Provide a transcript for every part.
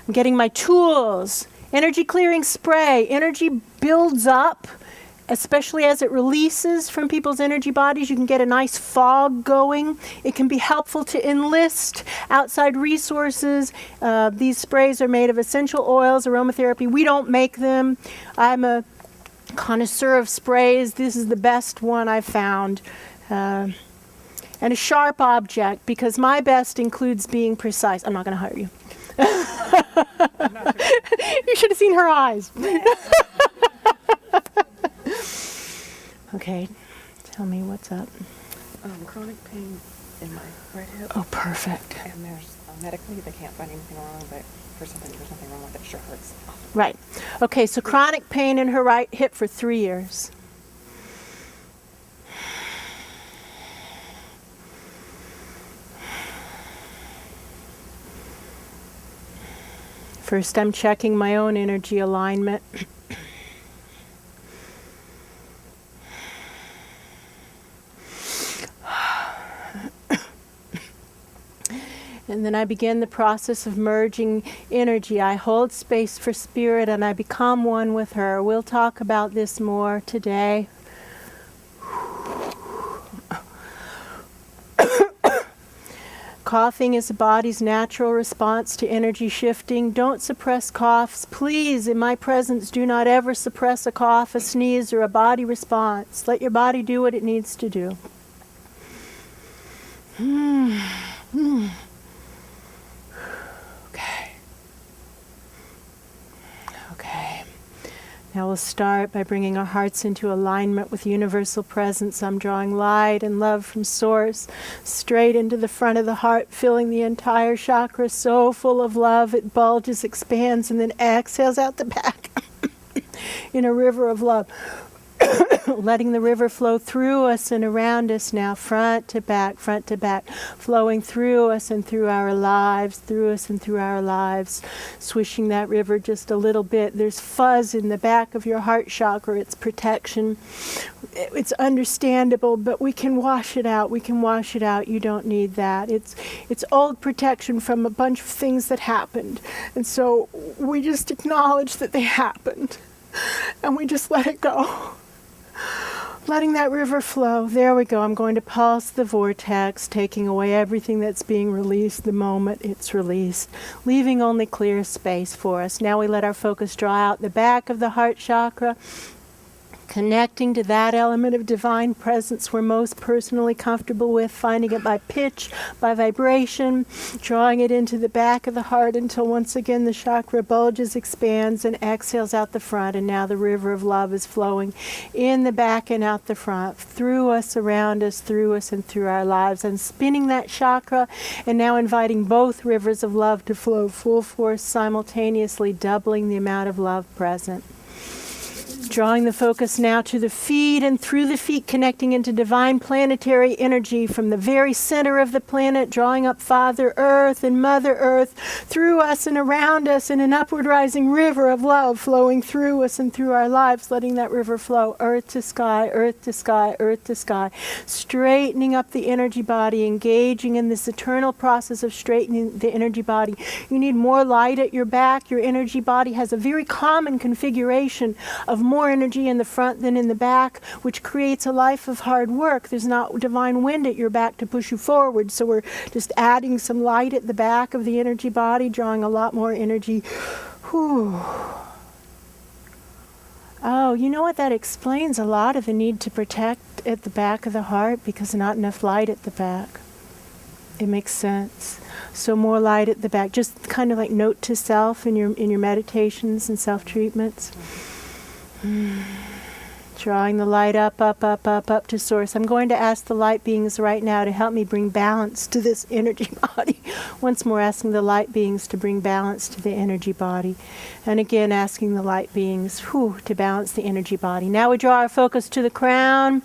I'm getting my tools. Energy clearing spray. Energy builds up, especially as it releases from people's energy bodies. You can get a nice fog going. It can be helpful to enlist outside resources. These sprays are made of essential oils, aromatherapy. We don't make them. I'm a connoisseur of sprays. This is the best one I've found. And a sharp object, because my best includes being precise. I'm not going to hire you. You should have seen her eyes. Okay, tell me what's up. Chronic pain in my right hip. Oh, perfect. And there's medically they can't find anything wrong, but there's something wrong with it. It sure hurts. Right. Okay, so chronic pain in her right hip for 3 years. First, I'm checking my own energy alignment. And then I begin the process of merging energy. I hold space for spirit and I become one with her. We'll talk about this more today. Coughing is the body's natural response to energy shifting. Don't suppress coughs. Please, in my presence, do not ever suppress a cough, a sneeze, or a body response. Let your body do what it needs to do. Okay. Now we'll start by bringing our hearts into alignment with universal presence. I'm drawing light and love from source straight into the front of the heart, filling the entire chakra, so full of love it bulges, expands, and then exhales out the back in a river of love. Letting the river flow through us and around us now, front to back, flowing through us and through our lives, swishing that river just a little bit. There's fuzz in the back of your heart chakra. It's protection. It's understandable, but we can wash it out. You don't need that. It's old protection from a bunch of things that happened. And so we just acknowledge that they happened. And we just let it go. Letting that river flow. There we go. I'm going to pulse the vortex, taking away everything that's being released the moment it's released, leaving only clear space for us. Now we let our focus draw out the back of the heart chakra, connecting to that element of divine presence we're most personally comfortable with, finding it by pitch, by vibration, drawing it into the back of the heart until once again the chakra bulges, expands, and exhales out the front. And now the river of love is flowing in the back and out the front, through us, around us, through us, and through our lives. And spinning that chakra, and now inviting both rivers of love to flow full force simultaneously, doubling the amount of love present. Drawing the focus now to the feet and through the feet, connecting into divine planetary energy from the very center of the planet, drawing up Father Earth and Mother Earth through us and around us in an upward rising river of love flowing through us and through our lives, letting that river flow earth to sky, earth to sky, earth to sky, straightening up the energy body, engaging in this eternal process of straightening the energy body. You need more light at your back. Your energy body has a very common configuration of more energy in the front than in the back, which creates a life of hard work. There's not divine wind at your back to push you forward, so we're just adding some light at the back of the energy body, drawing a lot more energy. Whew. Oh, you know what? That explains a lot of the need to protect at the back of the heart, because not enough light at the back. It makes sense. So more light at the back, just kind of like note to self in your meditations and self-treatments. Drawing the light up to source. I'm going to ask the light beings right now to help me bring balance to this energy body. Once more asking the light beings to bring balance to the energy body. And again asking the light beings to balance the energy body. Now we draw our focus to the crown.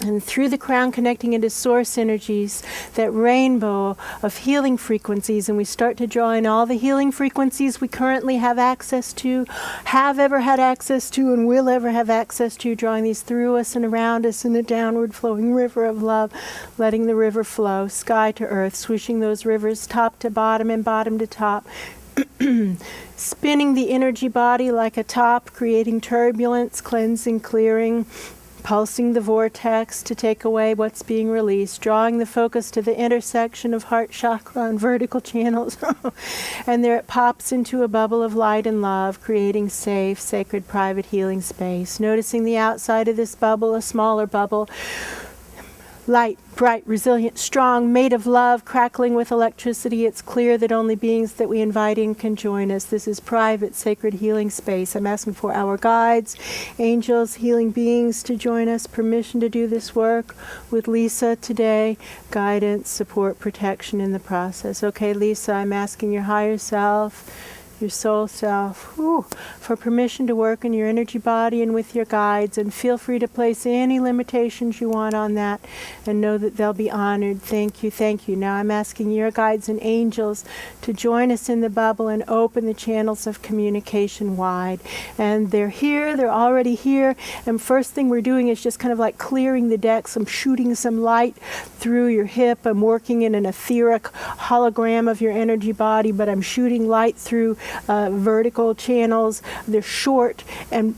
And through the crown, connecting into source energies, that rainbow of healing frequencies. And we start to draw in all the healing frequencies we currently have access to, have ever had access to, and will ever have access to, drawing these through us and around us in a downward flowing river of love, letting the river flow, sky to earth, swishing those rivers top to bottom and bottom to top. Spinning the energy body like a top, creating turbulence, cleansing, clearing, pulsing the vortex to take away what's being released, drawing the focus to the intersection of heart chakra and vertical channels. And there it pops into a bubble of light and love, creating safe, sacred, private healing space. Noticing the outside of this bubble, a smaller bubble, light, bright, resilient, strong, made of love, crackling with electricity. It's clear that only beings that we invite in can join us. This is private, sacred healing space. I'm asking for our guides, angels, healing beings to join us, permission to do this work with Lisa today, guidance, support, protection in the process. Okay, Lisa, I'm asking your higher self, your soul self, for permission to work in your energy body and with your guides, and feel free to place any limitations you want on that and know that they'll be honored. Thank you, thank you. Now I'm asking your guides and angels to join us in the bubble and open the channels of communication wide. And they're here, they're already here, and first thing we're doing is just kind of like clearing the decks. I'm shooting some light through your hip. I'm working in an etheric hologram of your energy body, but I'm shooting light through vertical channels. They're short and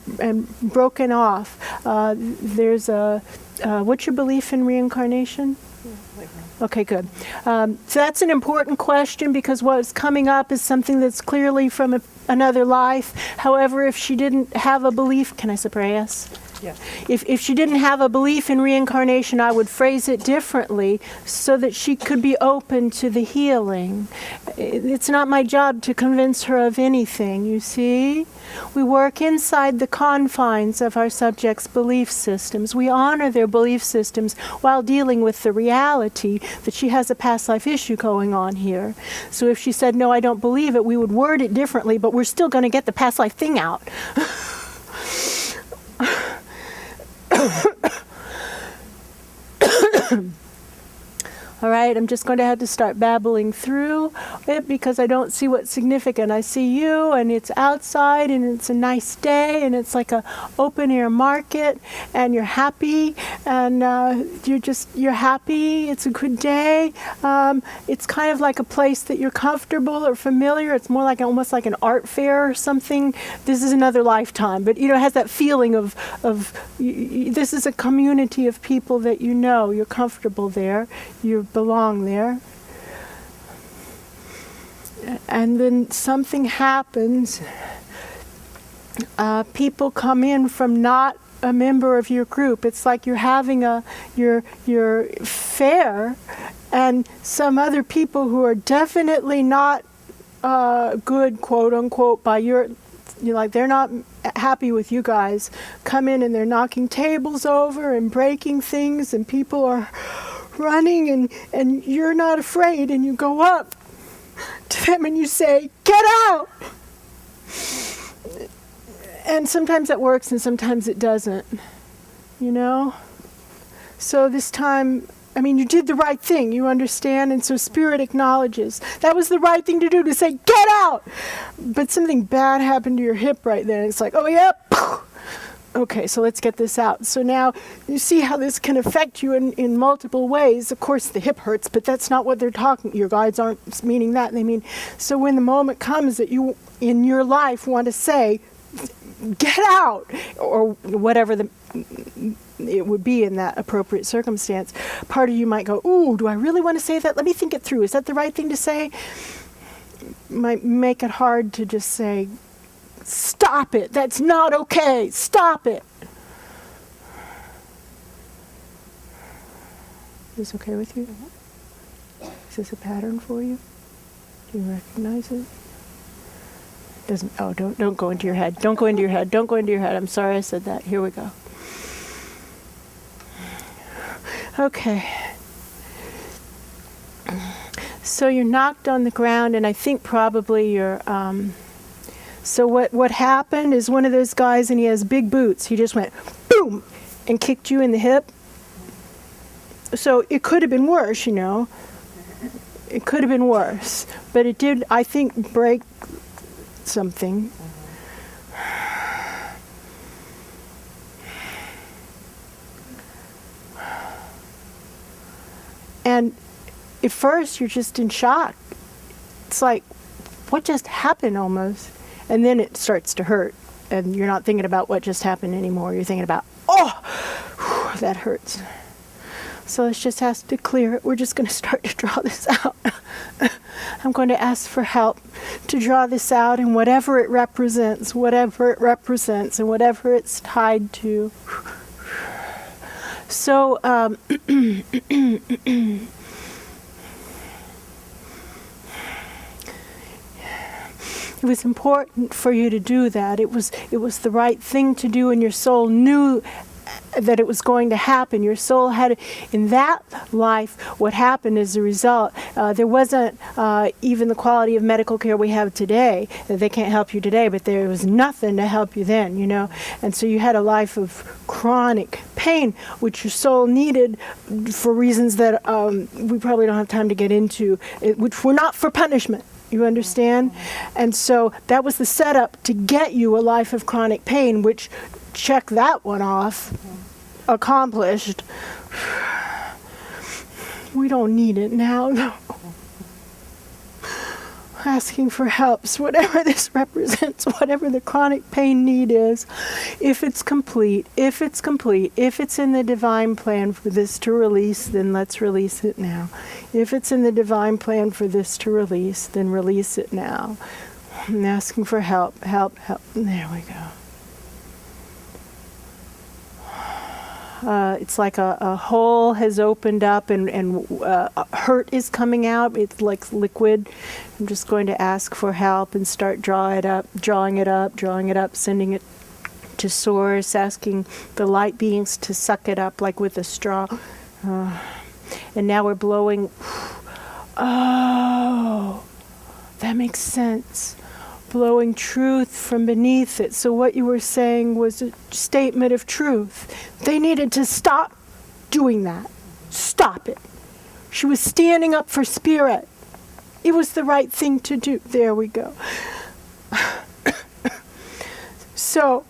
broken off. There's a what's your belief in reincarnation? Okay, good. So that's an important question, because what's coming up is something that's clearly from another life. However, if she didn't have a belief, can I spray us? Yes. If she didn't have a belief in reincarnation, I would phrase it differently so that she could be open to the healing. It's not my job to convince her of anything, you see? We work inside the confines of our subjects' belief systems. We honor their belief systems while dealing with the reality that she has a past life issue going on here. So if she said, no, I don't believe it, we would word it differently, but we're still going to get the past life thing out. All right, I'm just going to have to start babbling through it because I don't see what's significant. I see you, and it's outside, and it's a nice day, and it's like a open air market, and you're happy, and you're happy. It's a good day. It's kind of like a place that you're comfortable or familiar. It's more like almost like an art fair or something. This is another lifetime, but it has that feeling of this is a community of people that you know. You're comfortable there. You belong there. And then something happens. People come in from not a member of your group. It's like you're having your fair, and some other people who are definitely not good, quote unquote, by your, like they're not happy with you guys, come in and they're knocking tables over and breaking things, and people are running, and you're not afraid, and you go up to them and you say, get out! And sometimes that works and sometimes it doesn't, you know? So this time, I mean, you did the right thing, you understand? And so Spirit acknowledges that was the right thing to do, to say, get out! But something bad happened to your hip right then. It's like, oh yeah, okay, so let's get this out. So now you see how this can affect you in multiple ways. Of course, the hip hurts, but that's not what they're talking. Your guides aren't meaning that. They mean, so when the moment comes that you, in your life, want to say, get out, or whatever it would be in that appropriate circumstance, part of you might go, ooh, do I really want to say that? Let me think it through. Is that the right thing to say? Might make it hard to just say, stop it. That's not okay. Stop it. Is this okay with you? Mm-hmm. Is this a pattern for you? Do you recognize it? Doesn't. Oh, don't go into your head. Don't go into your head. Don't go into your head. I'm sorry I said that. Here we go. Okay. So you're knocked on the ground, and I think probably you're. So what happened is one of those guys, and he has big boots. He just went boom and kicked you in the hip. So it could have been worse, you know. It could have been worse, but it did, I think, break something. And at first you're just in shock. It's like, what just happened almost? And then it starts to hurt. And you're not thinking about what just happened anymore. You're thinking about, oh, whew, that hurts. So let's just ask to clear it. We're just going to start to draw this out. I'm going to ask for help to draw this out, and whatever it represents, and whatever it's tied to. So, it was important for you to do that. It was the right thing to do, and your soul knew that it was going to happen. Your soul had, in that life, what happened as a result, there wasn't even the quality of medical care we have today. They can't help you today, but there was nothing to help you then, you know. And so you had a life of chronic pain, which your soul needed for reasons that we probably don't have time to get into, which were not for punishment. You understand? And so that was the setup to get you a life of chronic pain, which, check that one off, accomplished. We don't need it now, though. Asking for helps, whatever this represents, whatever the chronic pain need is, if it's complete, if it's in the divine plan for this to release, then let's release it now. If it's in the divine plan for this to release, then release it now. I'm asking for help. There we go. It's like a hole has opened up and hurt is coming out. It's like liquid. I'm just going to ask for help and start drawing it up, sending it to source, asking the light beings to suck it up like with a straw. And now we're blowing. Oh, that makes sense. Blowing truth from beneath it. So what you were saying was a statement of truth. They needed to stop doing that. Stop it. She was standing up for spirit. It was the right thing to do. There we go. So,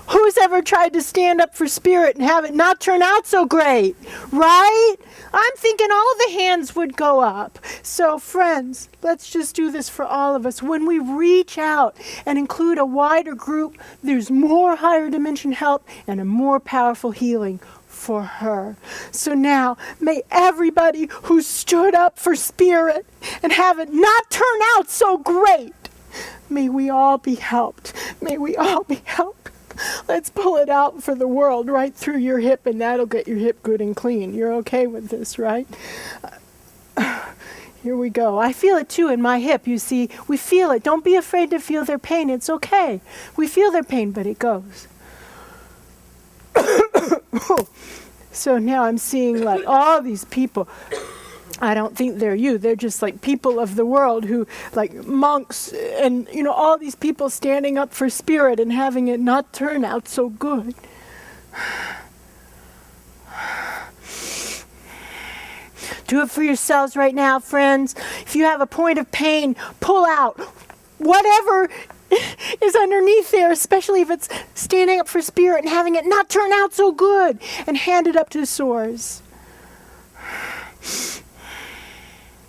who's ever tried to stand up for spirit and have it not turn out so great? Right? I'm thinking all the hands would go up. So friends, let's just do this for all of us. When we reach out and include a wider group, there's more higher dimension help and a more powerful healing for her. So now, may everybody who stood up for spirit and have it not turn out so great, may we all be helped. May we all be helped. Let's pull it out for the world right through your hip, and that'll get your hip good and clean. You're okay with this, right? Here we go. I feel it too in my hip. You see, we feel it. Don't be afraid to feel their pain. It's okay. We feel their pain, but it goes. So now I'm seeing like all these people. I don't think they're you. They're just like people of the world who, like monks and, you know, all these people standing up for spirit and having it not turn out so good. Do it for yourselves right now, friends. If you have a point of pain, pull out whatever is underneath there, especially if it's standing up for spirit and having it not turn out so good, and hand it up to the source.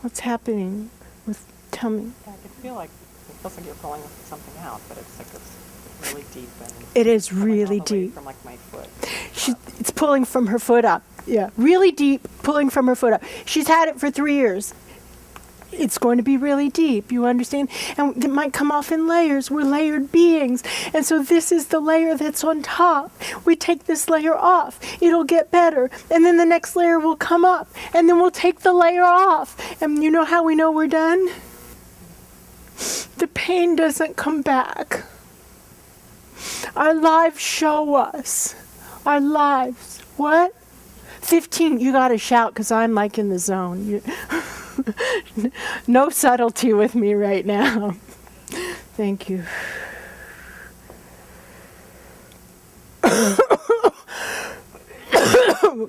What's happening with tummy? Yeah, I can feel like, it feels like you're pulling something out, but it's like it's really deep. And it is really all the way deep. from like my foot. It's pulling from her foot up. Yeah, really deep, pulling from her foot up. She's had it for 3 years. It's going to be really deep, you understand? And it might come off in layers. We're layered beings. And so this is the layer that's on top. We take this layer off. It'll get better. And then the next layer will come up. And then we'll take the layer off. And you know how we know we're done? The pain doesn't come back. Our lives show us. Our lives. What? 15. You got to shout because I'm like in the zone. No subtlety with me right now. Thank you.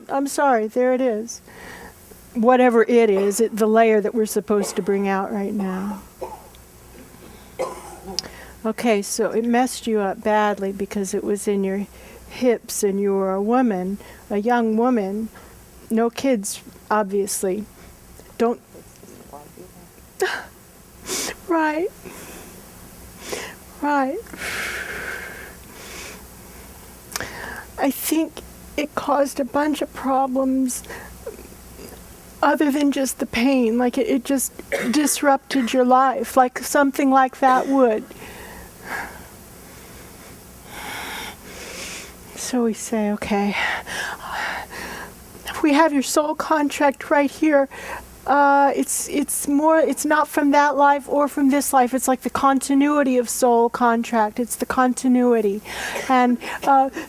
I'm sorry, there it is. Whatever it is, the layer that we're supposed to bring out right now. Okay, so it messed you up badly because it was in your hips and you were a woman, a young woman, no kids, obviously. Don't. Right. Right. I think it caused a bunch of problems other than just the pain. Like it just disrupted your life, like something like that would. So we say, okay, if we have your soul contract right here, it's not from that life or from this life. It's like the continuity of soul contract. It's the continuity. And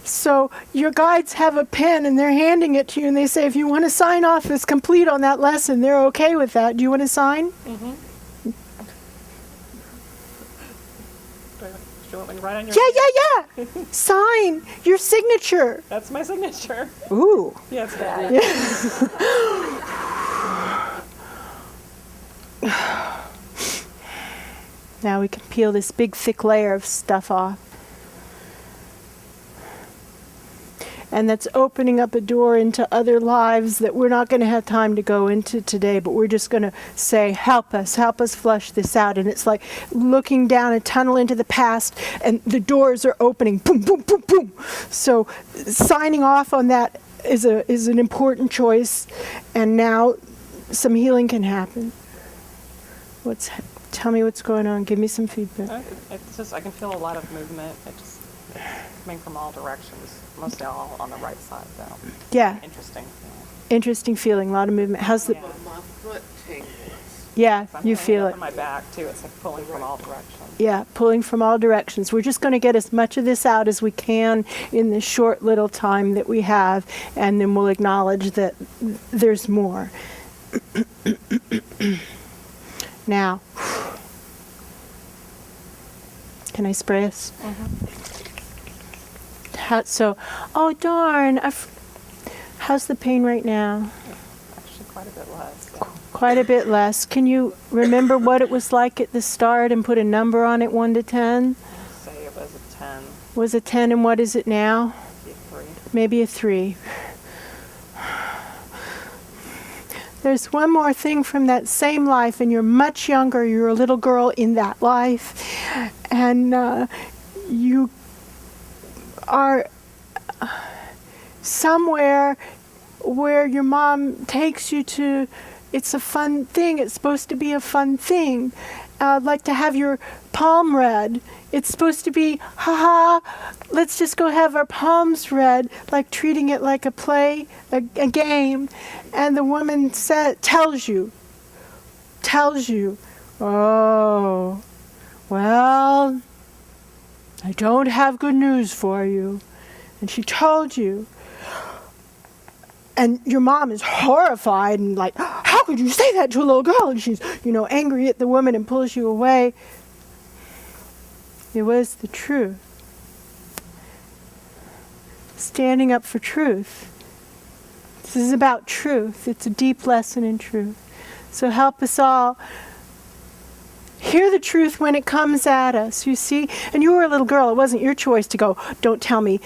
so your guides have a pen and they're handing it to you and they say, if you want to sign off as complete on that lesson, they're okay with that. Do you want to sign? Mm-hmm. Do you want me to write on your Yeah. Sign your signature. That's my signature. Ooh. Yeah, it's bad. Now we can peel this big thick layer of stuff off. And that's opening up a door into other lives that we're not going to have time to go into today, but we're just going to say, help us flush this out. And it's like looking down a tunnel into the past and the doors are opening, boom, boom, boom, boom. So signing off on that is an important choice, and now some healing can happen. Tell me what's going on. Give me some feedback. It's just, I can feel a lot of movement. It just coming from all directions, mostly all on the right side, though. Yeah. Interesting. Interesting feeling. A lot of movement. How's the? Yeah. My foot tingles. Yeah, you feeling feel up it. in my back too. It's like pulling from all directions. Yeah, pulling from all directions. We're just going to get as much of this out as we can in this short little time that we have, and then we'll acknowledge that there's more. Now, can I spray us? Mm-hmm. Oh darn, how's the pain right now? Actually, quite a bit less. Yeah. Quite a bit less. Can you remember what it was like at the start and put a number on it, 1 to 10? Say it was a 10. Was it 10, and what is it now? Maybe a 3. Maybe a 3. There's one more thing from that same life, and you're much younger. You're a little girl in that life, and you are somewhere where your mom takes you to. It's a fun thing. It's supposed to be a fun thing. Like to have your palm read. It's supposed to be, let's just go have our palms read, like treating it like a play, a game. And the woman tells you, oh, well, I don't have good news for you. And she told you. And your mom is horrified and like, how could you say that to a little girl? And she's, angry at the woman and pulls you away. It was the truth. Standing up for truth. This is about truth. It's a deep lesson in truth. So help us all hear the truth when it comes at us, you see? And you were a little girl. It wasn't your choice to go, don't tell me,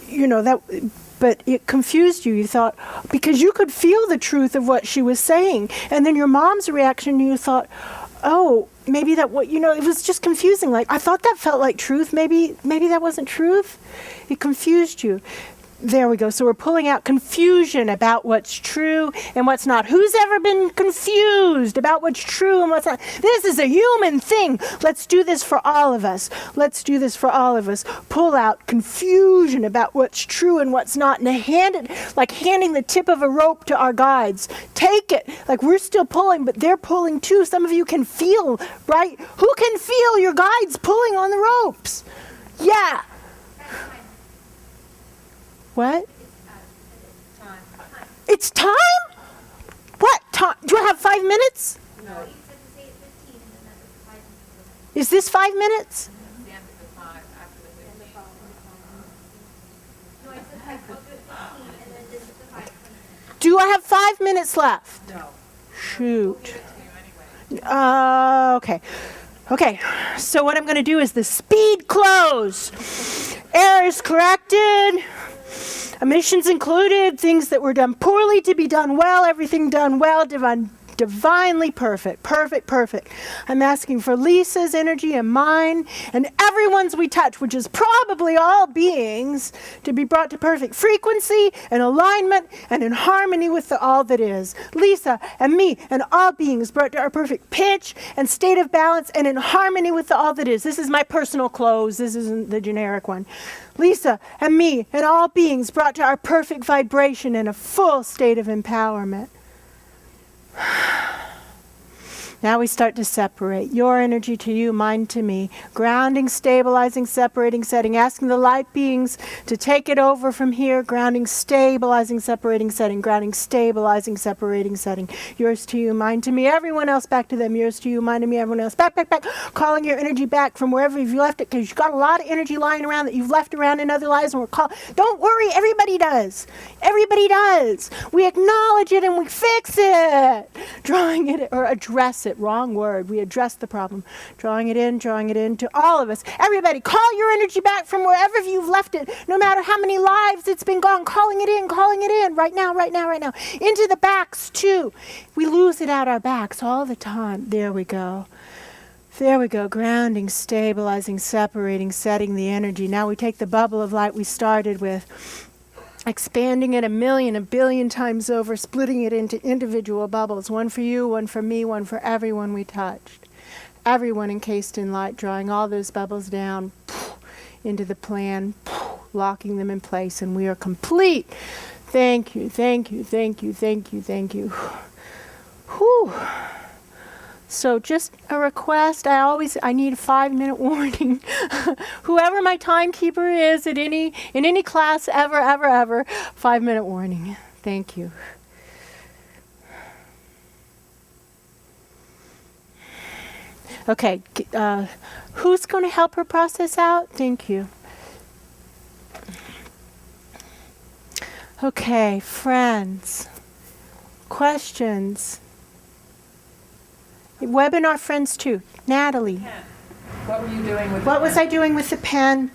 that... But it confused you. You thought, because you could feel the truth of what she was saying. And then your mom's reaction, you thought, oh, maybe that, it was just confusing. Like, I thought that felt like truth. Maybe that wasn't truth. It confused you. There we go. So we're pulling out confusion about what's true and what's not. Who's ever been confused about what's true and what's not? This is a human thing. Let's do this for all of us. Pull out confusion about what's true and what's not, and hand it like handing the tip of a rope to our guides. Take it. Like we're still pulling, but they're pulling too. Some of you can feel, right? Who can feel your guides pulling on the ropes? Yeah. What? It's time? What time? Do I have 5 minutes? No. Is this 5 minutes? Do I have 5 minutes left? No. Shoot. Okay. Okay, so what I'm going to do is the speed close. Errors corrected. Omissions included, things that were done poorly to be done well, everything done well, Divinely perfect, perfect, perfect. I'm asking for Lisa's energy and mine and everyone's we touch, which is probably all beings, to be brought to perfect frequency and alignment and in harmony with the all that is. Lisa and me and all beings brought to our perfect pitch and state of balance and in harmony with the all that is. This is my personal close. This isn't the generic one. Lisa and me and all beings brought to our perfect vibration and a full state of empowerment. Now we start to separate. Your energy to you, mine to me. Grounding, stabilizing, separating, setting. Asking the light beings to take it over from here. Grounding, stabilizing, separating, setting. Grounding, stabilizing, separating, setting. Yours to you, mine to me. Everyone else back to them. Yours to you, mine to me. Everyone else back, back, back. Calling your energy back from wherever you've left it, because you've got a lot of energy lying around that you've left around in other lives, and we're calling. Don't worry, everybody does. Everybody does. We acknowledge it and we fix it. Drawing it or address it. Wrong word. We address the problem. Drawing it in to all of us. Everybody, call your energy back from wherever you've left it, no matter how many lives it's been gone. Calling it in, right now, right now, right now. Into the backs, too. We lose it out our backs all the time. There we go. There we go. Grounding, stabilizing, separating, setting the energy. Now we take the bubble of light we started with, expanding it 1 billion times over, splitting it into individual bubbles. One for you, one for me, one for everyone we touched. Everyone encased in light, drawing all those bubbles down into the plan, locking them in place, and we are complete. Thank you, thank you, thank you, thank you, thank you. Whew. So just a request, I need a 5-minute warning. Whoever my timekeeper is in any class ever, 5-minute warning. Thank you. Okay, who's going to help her process out? Thank you. Okay, friends, questions? Webinar friends too. Natalie. What were you doing with What was I doing with the pen?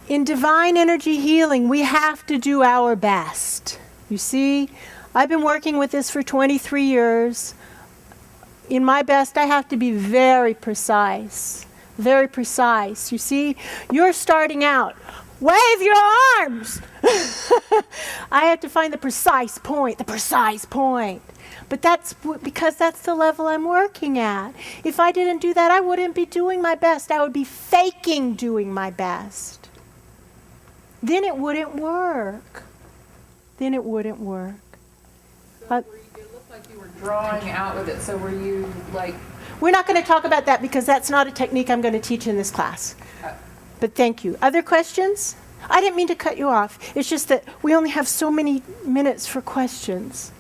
In divine energy healing, we have to do our best. You see, I've been working with this for 23 years. In my best, I have to be very precise. Very precise. You see, you're starting out. Wave your arms! I have to find the precise point, But that's because that's the level I'm working at. If I didn't do that, I wouldn't be doing my best. I would be faking doing my best. Then it wouldn't work. It looked like you were drawing out with it, so were you like... We're not going to talk about that because that's not a technique I'm going to teach in this class. But thank you. Other questions? I didn't mean to cut you off. It's just that we only have so many minutes for questions.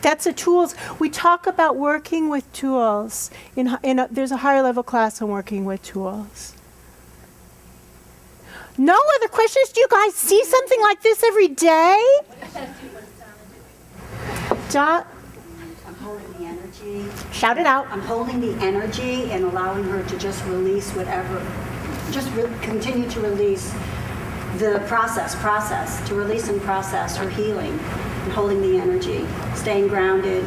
That's the tools. We talk about working with tools. There's a higher level class on working with tools. No other questions? Do you guys see something like this every day? I'm holding the energy. Shout it out. I'm holding the energy and allowing her to just release whatever. Continue to release the process, to release and process her healing. And holding the energy, staying grounded.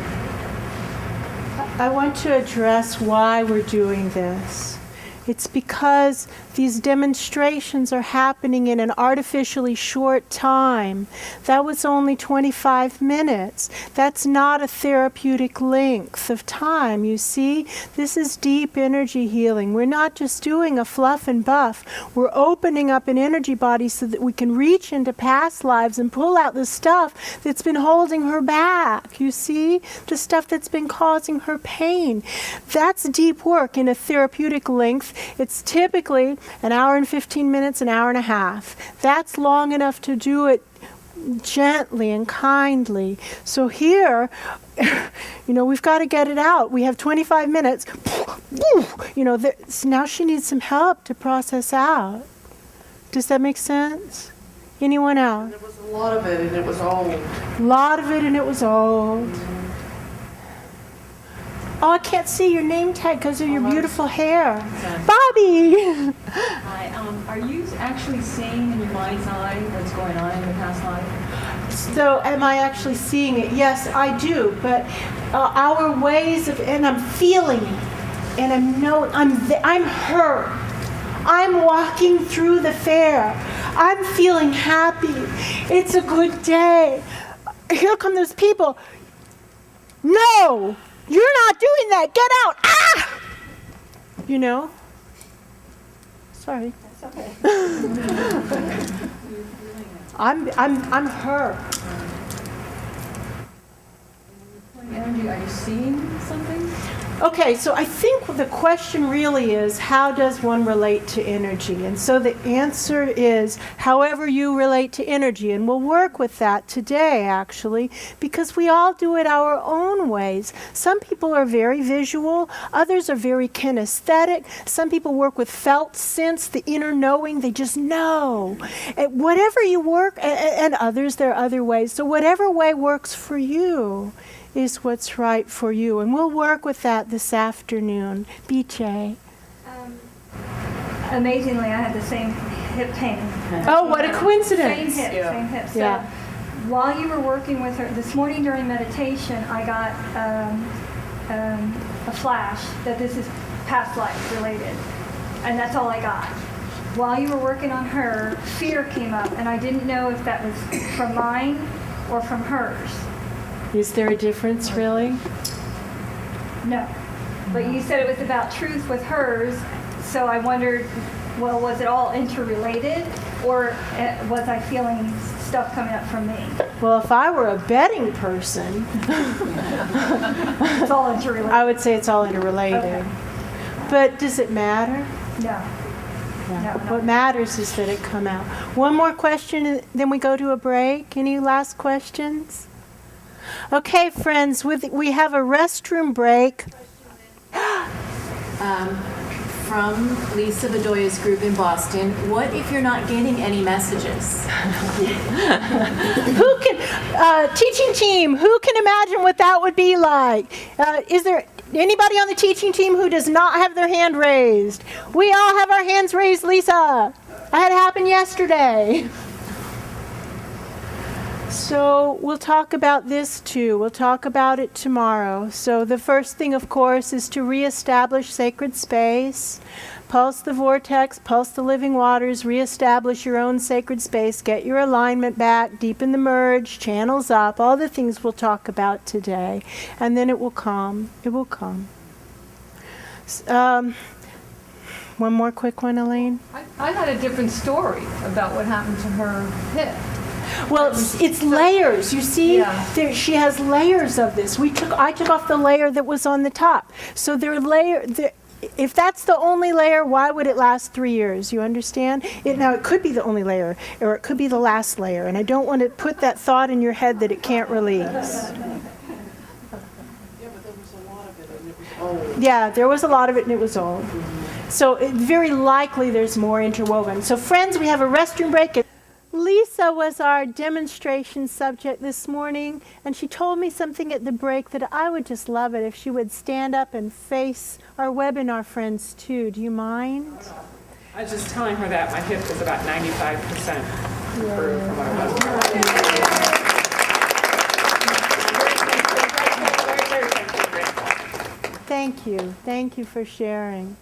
I want to address why we're doing this. It's because these demonstrations are happening in an artificially short time. That was only 25 minutes. That's not a therapeutic length of time, you see? This is deep energy healing. We're not just doing a fluff and buff. We're opening up an energy body so that we can reach into past lives and pull out the stuff that's been holding her back, you see? The stuff that's been causing her pain. That's deep work in a therapeutic length. It's typically an hour and 15 minutes, an hour and a half. That's long enough to do it gently and kindly. So here, we've got to get it out. We have 25 minutes. Now she needs some help to process out. Does that make sense? Anyone else? There was a lot of it, and it was old. A lot of it, and it was old. Oh, I can't see your name tag because of your beautiful hair. Bobby! Hi, are you actually seeing in your mind's eye what's going on in the past life? So am I actually seeing it? Yes, I do. But our ways of, and I'm feeling it, and I'm her. I'm walking through the fair. I'm feeling happy. It's a good day. Here come those people. No, you're not doing that. Get out. Ah! You know? Sorry. That's okay. I'm her. Energy, are you seeing something? Okay, so I think the question really is, how does one relate to energy? And so the answer is, however you relate to energy. And we'll work with that today, actually, because we all do it our own ways. Some people are very visual. Others are very kinesthetic. Some people work with felt sense, the inner knowing. They just know. And whatever you work, and others, there are other ways. So whatever way works for you is what's right for you. And we'll work with that this afternoon. BJ. Amazingly, I had the same hip pain. Oh, what a coincidence. Same hip. So Yeah. while you were working with her, this morning during meditation, I got a flash that this is past life related. And that's all I got. While you were working on her, fear came up, and I didn't know if that was from mine or from hers. Is there a difference, really? No. But you said it was about truth with hers, so I wondered, well, was it all interrelated, or was I feeling stuff coming up from me? Well, if I were a betting person, It's all interrelated. I would say it's all interrelated. Okay. But does it matter? No. Yeah. No. What matters is that it come out. One more question, and then we go to a break. Any last questions? Okay, friends, we have a restroom break. From Lisa Bedoya's group in Boston, what if you're not getting any messages? Who can, teaching team, who can imagine what that would be like? Is there anybody on the teaching team who does not have their hand raised? We all have our hands raised, Lisa. I had it happen yesterday. So we'll talk about this too. We'll talk about it tomorrow. So the first thing, of course, is to reestablish sacred space. Pulse the vortex, pulse the living waters, reestablish your own sacred space, get your alignment back, deepen the merge, channels up, all the things we'll talk about today. And then it will come. It will come. One more quick one, Elaine. I had a different story about what happened to her hip. Well, it's layers. You see, Yeah. she has layers of this. I took off the layer that was on the top. So if that's the only layer, why would it last 3 years? You understand? Now, it could be the only layer, or it could be the last layer. And I don't want to put that thought in your head that it can't release. Yeah, there was a lot of it, and it was old. So very likely there's more interwoven. So friends, we have a restroom break. Lisa was our demonstration subject this morning, and she told me something at the break that I would just love it if she would stand up and face our webinar friends too. Do you mind? I was just telling her that my hip is about 95% improved from what it was. Thank you. Thank you for sharing.